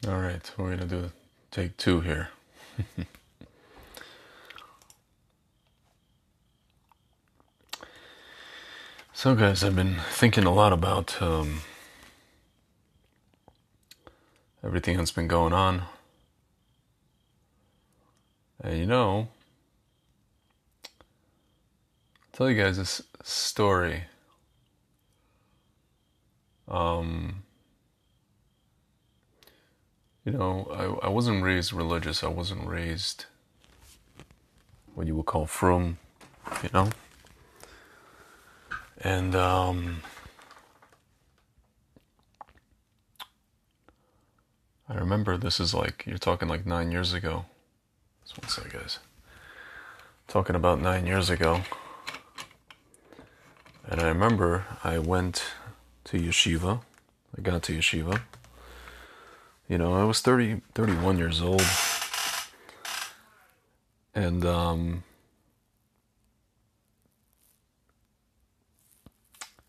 All right, we're going to do take two here. So, guys, I've been thinking a lot about everything that's been going on. And I'll tell you guys this story. Um, I wasn't raised religious. I wasn't raised what you would call frum, you know? And I remember this is like, you're talking like 9 years ago. Just one sec, guys. Talking about 9 years ago. And I remember I went to yeshiva. I got to yeshiva. I was 31 years old. And I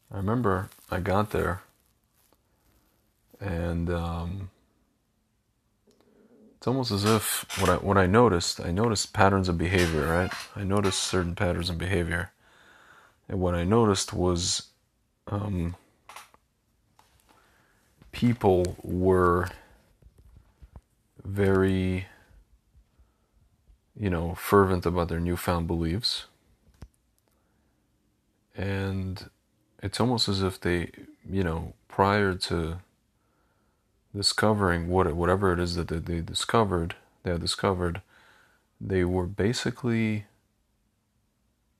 remember I got there, and it's almost as if what I noticed patterns of behavior, right? I noticed certain patterns of behavior, and what I noticed was people were very, fervent about their newfound beliefs, and it's almost as if they, prior to discovering whatever it is that they had discovered, they were basically,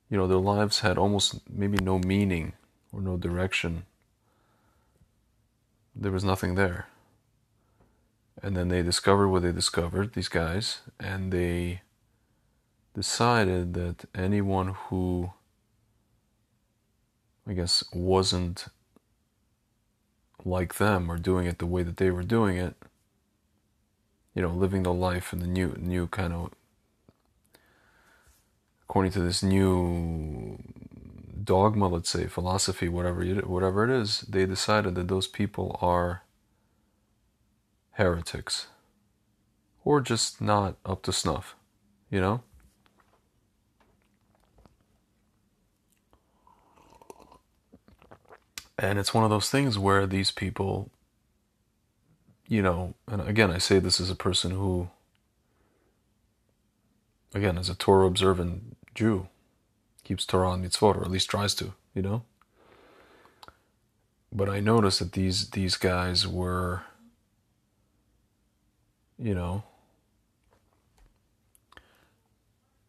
their lives had almost maybe no meaning or no direction. There was nothing there. And then they discovered what they discovered, these guys, and they decided that anyone who, I guess, wasn't like them or doing it the way that they were doing it, living the life in the new kind of, according to this new dogma, let's say, philosophy, whatever it is, they decided that those people are heretics or just not up to snuff, you know? And it's one of those things where these people, and again, I say this as a person who, again, as a Torah observant Jew, keeps Torah and mitzvot, or at least tries to, But I noticed that these guys were,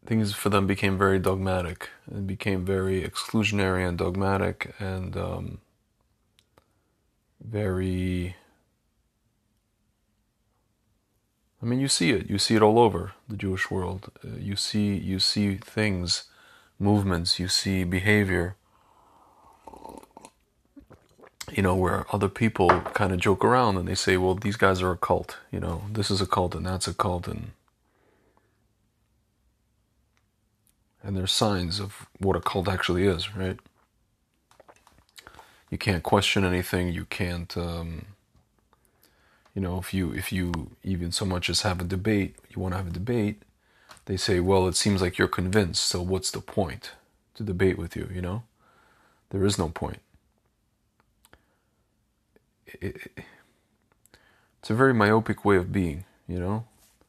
things for them became very dogmatic and became very exclusionary and dogmatic and very. I mean, you see it. You see it all over the Jewish world. You see things, movements. You see behavior. Where other people kind of joke around and they say, "Well, these guys are a cult. This is a cult and that's a cult," and there's signs of what a cult actually is, right? You can't question anything. You can't. If you even so much as have a debate, you want to have a debate, they say, well, it seems like you're convinced, so what's the point to debate with you, There is no point. It's a very myopic way of being, And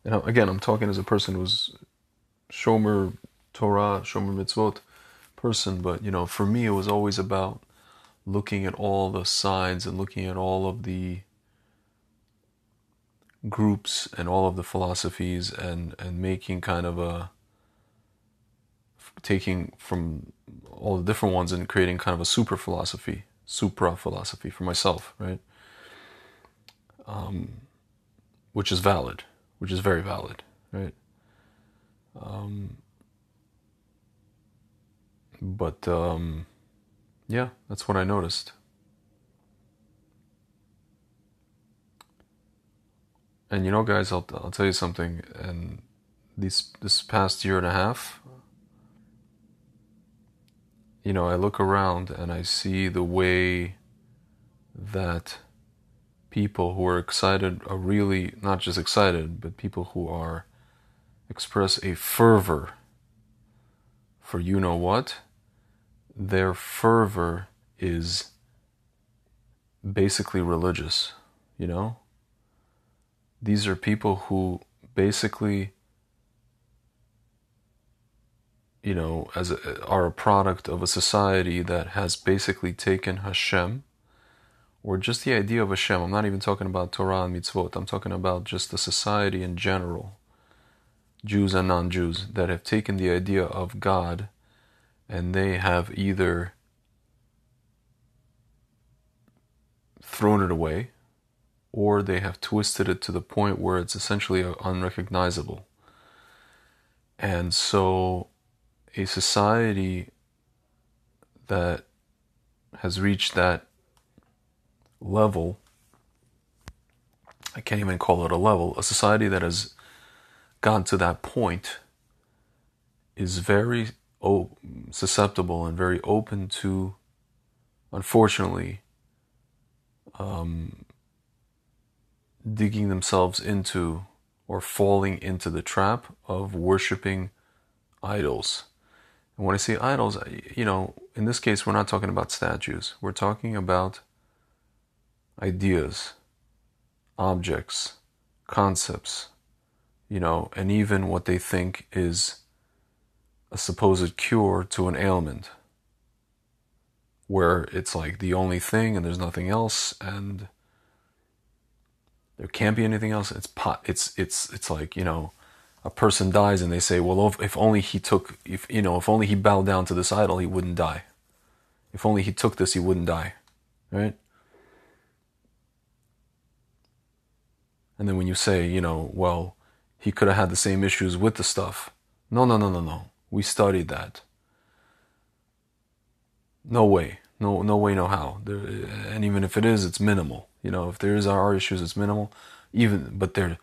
again, I'm talking as a person who's Shomer Torah, Shomer Mitzvot person, but, for me, it was always about looking at all the sides and looking at all of the groups and all of the philosophies and making kind of taking from all the different ones and creating kind of a supra philosophy for myself, right? Which is valid, which is very valid, right? But yeah, that's what I noticed. And guys, I'll tell you something. And this past year and a half, I look around and I see the way that people who are excited, are really not just excited, but people who are express a fervor for you know what, their fervor is basically religious, you know? These are people who basically, you know, are a product of a society that has basically taken Hashem, or just the idea of Hashem. I'm not even talking about Torah and mitzvot. I'm talking about just the society in general, Jews and non-Jews, that have taken the idea of God and they have either thrown it away, or they have twisted it to the point where it's essentially unrecognizable. And so a society that has reached that level, I can't even call it a level, a society that has gone to that point is very susceptible and very open to, unfortunately, digging themselves into or falling into the trap of worshiping idols. And when I say idols, you know, in this case, we're not talking about statues. We're talking about ideas, objects, concepts, you know, and even what they think is a supposed cure to an ailment, where it's like the only thing and there's nothing else, and there can't be anything else. It's like, you know, a person dies and they say, well, if only he bowed down to this idol, he wouldn't die. If only he took this, he wouldn't die, right? And then when you say, you know, well, he could have had the same issues with the stuff. No. We studied that. No way. No way, no how. And even if it is, it's minimal. You know, if there are issues, it's minimal. But they're,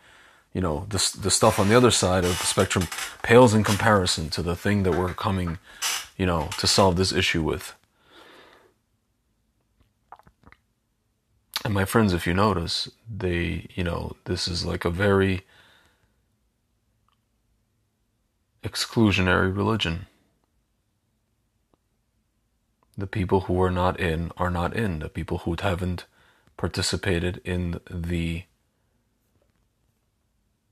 you know, the stuff on the other side of the spectrum pales in comparison to the thing that we're coming, you know, to solve this issue with. And my friends, if you notice, you know, this is like a very exclusionary religion. The people who are not in are not in. The people who haven't participated in the,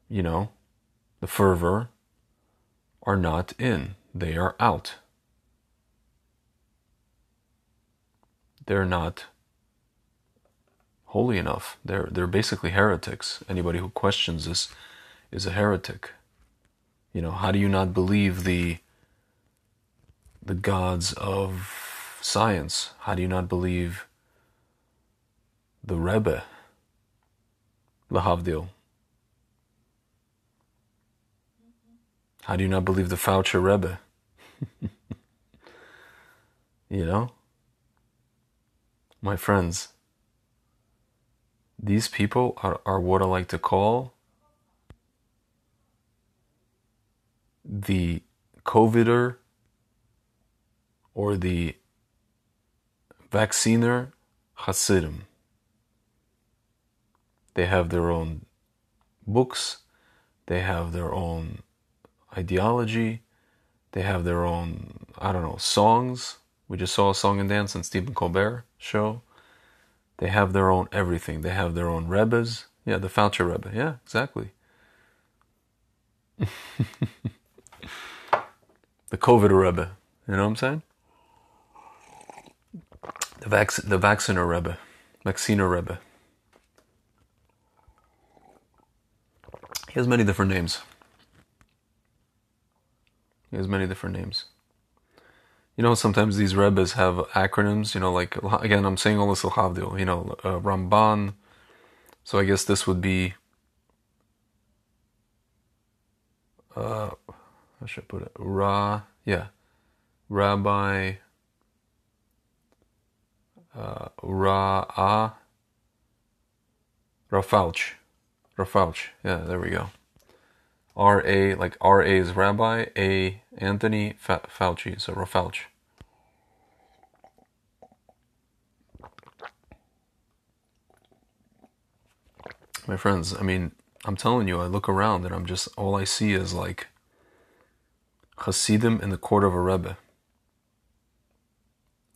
you know, the fervor are not in. They are out. They're not holy enough. They're basically heretics. Anybody who questions this is a heretic. You know, how do you not believe the gods of science? How do you not believe the Rebbe, Lahavdil? How do you not believe the Fauci Rebbe? You know? My friends, these people are what I like to call the COVIDer or the vacciner Chassidim. They have their own books, they have their own ideology, they have their own, I don't know, songs. We just saw a song and dance on Stephen Colbert show. They have their own everything. They have their own Rebbes. Yeah, the Fauci Rebbe. Yeah, exactly. The COVID Rebbe. You know what I'm saying? The vacciner Rebbe. Vacciner Rebbe. He has many different names. You know, sometimes these Rebbes have acronyms, you know, like, again, I'm saying all this L'Havdil, you know, Ramban. So I guess this would be, how should I put it? Rabbi, Rafalch. Yeah, there we go. R.A., like R.A. is Rabbi, A. Anthony, Fauci, so Rafalch. My friends, I mean, I'm telling you, I look around and all I see is like Chassidim in the court of a Rebbe.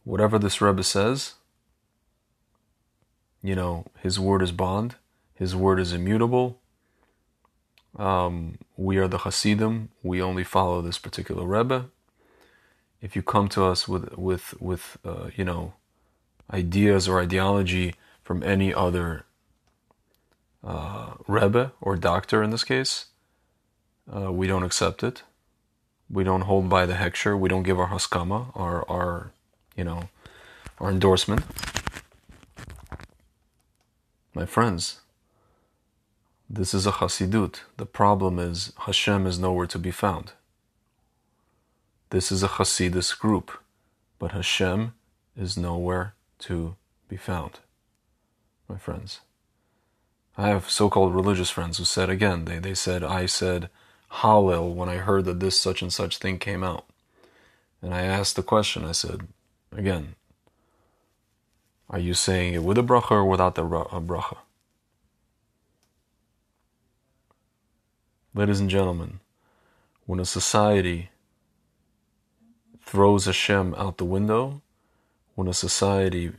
Whatever this Rebbe says, his word is bond, his word is immutable. We are the Chassidim, we only follow this particular Rebbe. If you come to us with ideas or ideology from any other Rebbe or doctor in this case, we don't accept it. We don't hold by the hechsher. We don't give our haskama, our endorsement. My friends, this is a chassidut. The problem is Hashem is nowhere to be found. This is a chassidus group, but Hashem is nowhere to be found. My friends, I have so-called religious friends who said again, they said, I said Hallel when I heard that this such and such thing came out. And I asked the question, I said, again, are you saying it with a bracha or without the bracha? Ladies and gentlemen, when a society throws Hashem out the window, when a society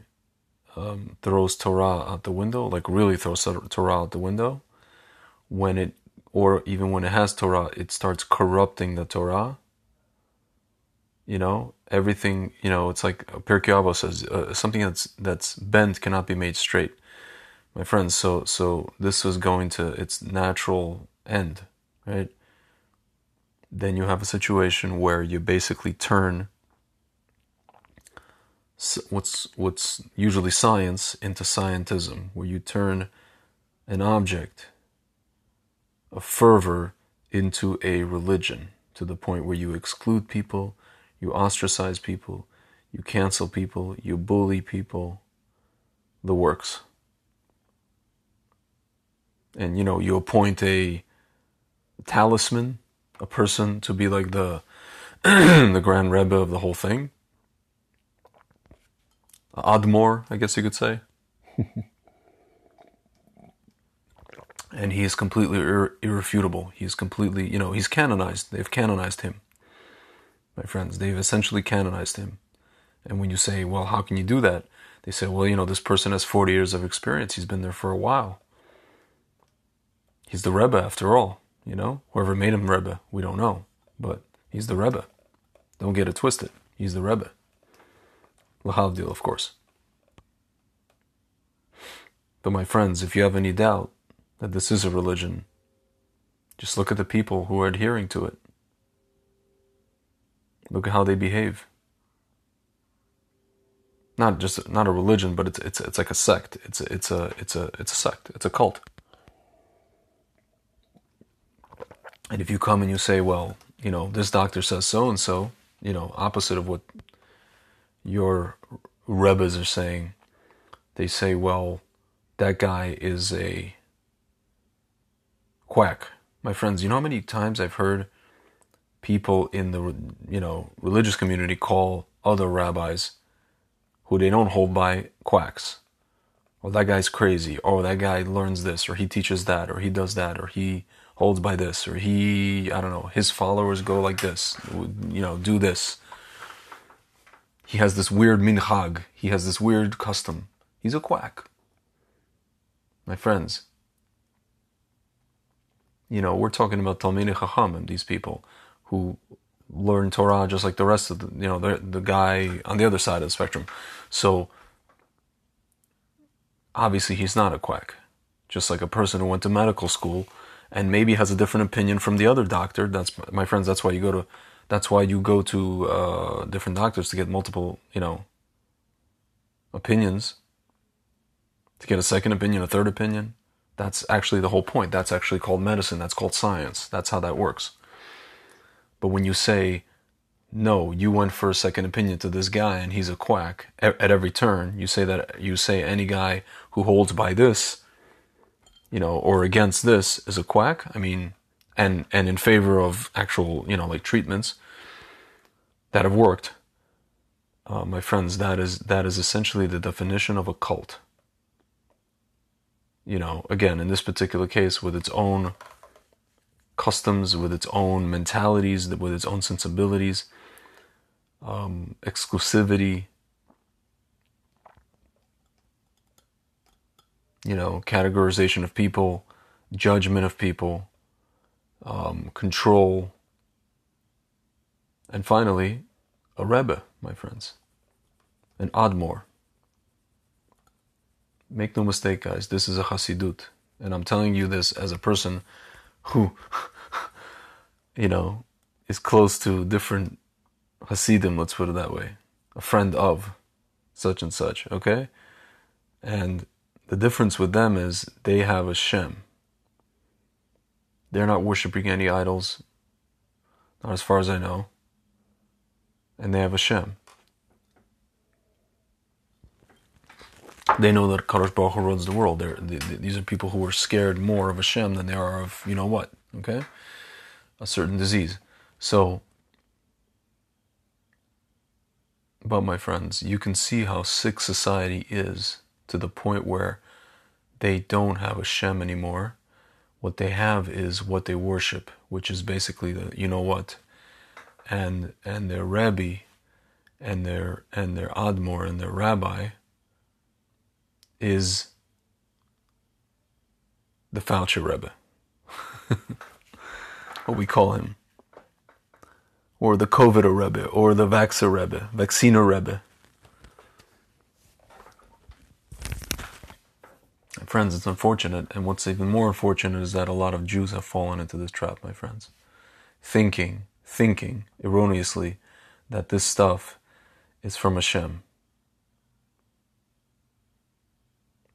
throws Torah out the window, like really throws Torah out the window, or even when it has Torah, it starts corrupting the Torah. Everything, it's like Pirkei Avos says, something that's bent cannot be made straight. My friends, so this was going to its natural end, right? Then you have a situation where you basically turn what's usually science into scientism, where you turn an object of fervor into a religion, to the point where you exclude people, you ostracize people, you cancel people, you bully people, the works. And you appoint a talisman, a person to be like the the Grand Rebbe of the whole thing. Admor, I guess you could say. And he is completely irrefutable. He's completely, he's canonized. They've canonized him. My friends, they've essentially canonized him. And when you say, well, how can you do that? They say, well, this person has 40 years of experience. He's been there for a while. He's the Rebbe after all, Whoever made him Rebbe, we don't know. But he's the Rebbe. Don't get it twisted. He's the Rebbe. L'havdil, of course. But my friends, if you have any doubt that this is a religion, just look at the people who are adhering to it. Look at how they behave. Not a religion, but it's like a sect. It's a sect. It's a cult. And if you come and you say, well, this doctor says so and so, opposite of what your Rebbes are saying, they say, well, that guy is a quack. My friends, you know how many times I've heard people in the religious community call other rabbis who they don't hold by quacks. Or that guy's crazy, or that guy learns this, or he teaches that, or he does that, or he holds by this, or his followers go like this, do this. He has this weird minhag, he has this weird custom. He's a quack. My friends, we're talking about Talmidei Chachamim, these people who learn Torah just like the rest of the guy on the other side of the spectrum. So, obviously he's not a quack. Just like a person who went to medical school and maybe has a different opinion from the other doctor. My friends, that's why you go to different doctors, to get multiple, opinions, to get a second opinion, a third opinion. That's actually the whole point. That's actually called medicine. That's called science. That's how that works. But when you say, no, you went for a second opinion to this guy and he's a quack at every turn, you say any guy who holds by this, or against this is a quack. I mean, and in favor of actual, like treatments that have worked. My friends, that is essentially the definition of a cult. again, in this particular case, with its own customs, with its own mentalities, with its own sensibilities, exclusivity, categorization of people, judgment of people, control, and finally, a Rebbe, my friends, an Admor. Make no mistake, guys, this is a Chassidut. And I'm telling you this as a person who, is close to different Chassidim, let's put it that way. A friend of such and such, okay? And the difference with them is they have a Shem. They're not worshiping any idols, not as far as I know. And they have a Shem. They know that Kadosh Baruch Hu runs the world. These are people who are scared more of Hashem than they are of, what, okay? A certain disease. So, but my friends, you can see how sick society is to the point where they don't have a Shem anymore. What they have is what they worship, which is basically the, what, and their Rebbe, and their Admor, and their Rabbi, is the Fauci Rebbe, what we call him, or the COVID Rebbe, or the Vaxxer Rebbe, Vacciner Rebbe. And friends, it's unfortunate, and what's even more unfortunate is that a lot of Jews have fallen into this trap, my friends, thinking erroneously that this stuff is from Hashem.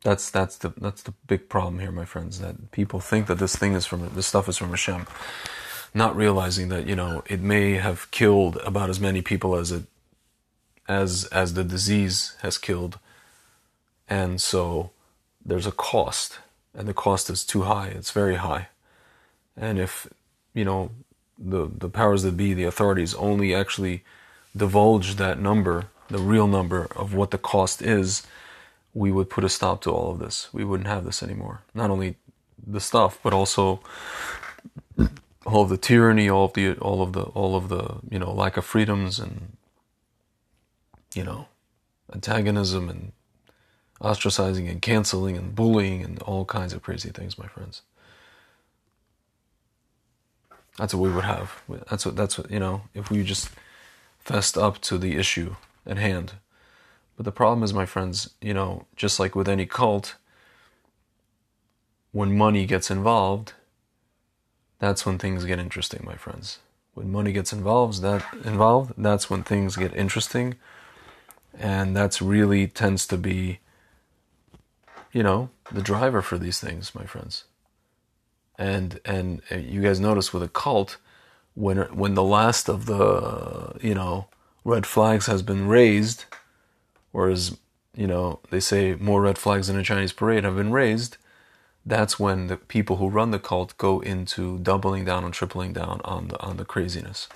That's the big problem here, my friends. That people think that this stuff is from Hashem, not realizing that it may have killed about as many people as the disease has killed, and so there's a cost, and the cost is too high. It's very high, and if the powers that be, the authorities, only actually divulge that number, the real number of what the cost is, we would put a stop to all of this. We wouldn't have this anymore. Not only the stuff, but also all of the tyranny, all of the lack of freedoms, and antagonism, and ostracizing, and canceling, and bullying, and all kinds of crazy things, my friends. That's what we would have. That's what if we just fessed up to the issue at hand. But the problem is, my friends, just like with any cult, when money gets involved, that's when things get interesting, my friends. When money gets involved, that's when things get interesting, and that's really tends to be, the driver for these things, my friends. And you guys notice with a cult, when the last of the red flags has been raised, or as they say, more red flags in a Chinese parade have been raised, that's when the people who run the cult go into doubling down and tripling down on the craziness.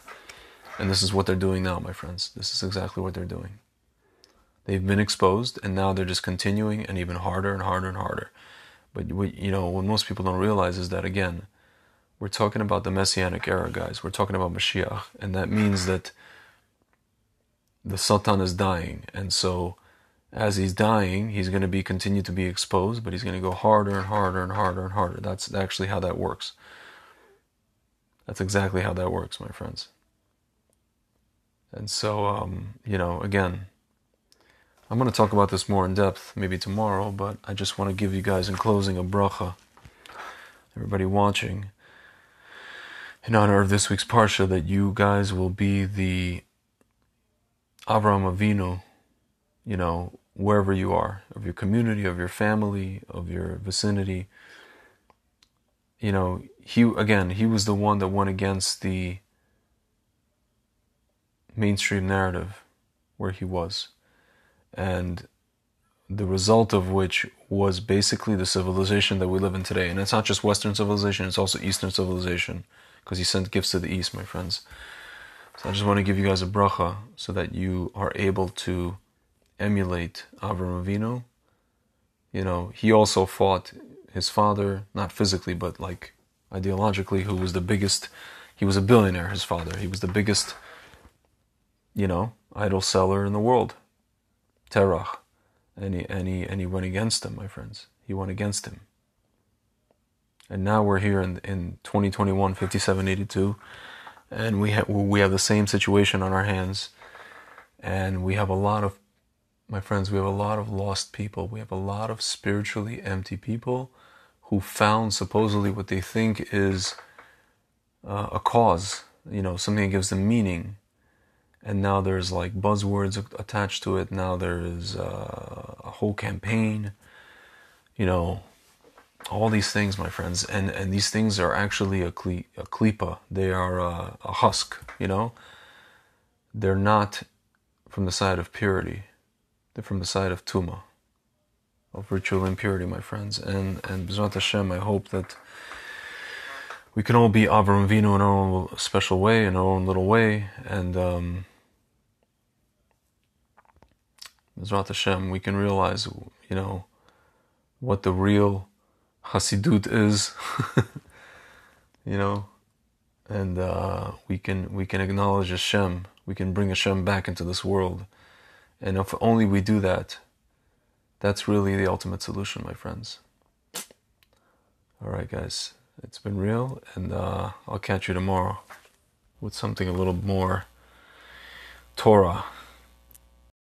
And this is what they're doing now, my friends. This is exactly what they're doing. They've been exposed, and now they're just continuing, and even harder and harder and harder. But what most people don't realize is that, again, we're talking about the Messianic era, guys. We're talking about Mashiach, and that means that the Satan is dying, and so as he's dying, he's going to continue to be exposed, but he's going to go harder and harder and harder and harder. That's actually how that works. That's exactly how that works, my friends. And so, again, I'm going to talk about this more in depth maybe tomorrow, but I just want to give you guys in closing a bracha, everybody watching, in honor of this week's Parsha, that you guys will be the Avraham Avinu, wherever you are, of your community, of your family, of your vicinity. He was the one that went against the mainstream narrative where he was. And the result of which was basically the civilization that we live in today. And it's not just Western civilization, it's also Eastern civilization, because he sent gifts to the East, my friends. So I just want to give you guys a bracha so that you are able to emulate Avraham Avinu. He also fought his father, not physically, but like ideologically, who was the biggest. He was a billionaire, his father. He was the biggest, idol seller in the world. Terach. And he went against him, my friends. He went against him. And now we're here in 2021, 5782, and we have the same situation on our hands. And we have a lot of, my friends, we have a lot of lost people. We have a lot of spiritually empty people who found supposedly what they think is a cause, something that gives them meaning. And now there's like buzzwords attached to it. Now there is a whole campaign, all these things, my friends. And these things are actually a klipa. They are a husk, They're not from the side of purity. They're from the side of tuma, of ritual impurity, my friends. And B'ezrat Hashem, I hope that we can all be Avraham Avinu in our own special way, in our own little way, and B'ezrat Hashem, we can realize, what the real Hasidut is, and we can acknowledge Hashem. We can bring Hashem back into this world, and if only we do that, that's really the ultimate solution, my friends. All right, guys. It's been real, and I'll catch you tomorrow with something a little more Torah.